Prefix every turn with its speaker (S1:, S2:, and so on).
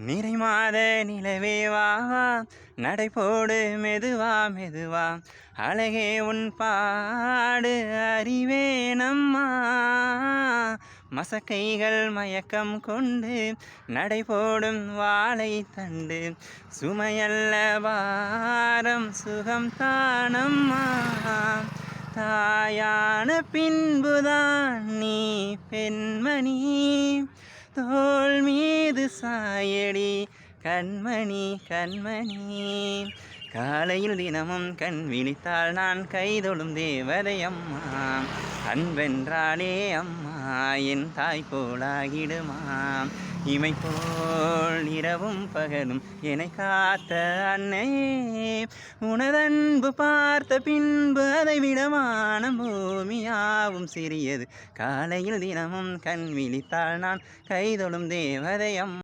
S1: நிறை மாத நிலவே வா வா, நடைபோடு மெதுவா மெதுவா, அழகே உன் பாடு அறிவேனம்மா. மசக்கைகள் மயக்கம் கொண்டு நடைபோடும் வாழை தண்டு, சுமையல்ல பாரம் சுகம் தானம்மா. தாயான பின்புதான் நீ பெண்மணி, தோள் மீது சாயடி கண்மணி கண்மணி. காலையில் தினமும் கண் விழித்தால் நான் கைதொழும் தேவதை அம்மா. அன்பென்றாலே அம்மா என் தாய் போலாகிடுமா. இமை போல் இரவும் பகலும் என்னை காத்த அன்னையே, உனதன்பு பார்த்த பின்பு அதை விடமான பூமியாவும் சிறியது. காலையில் தினமும் கண் விழித்தால் நான் கைதொழும் தேவதை அம்மா.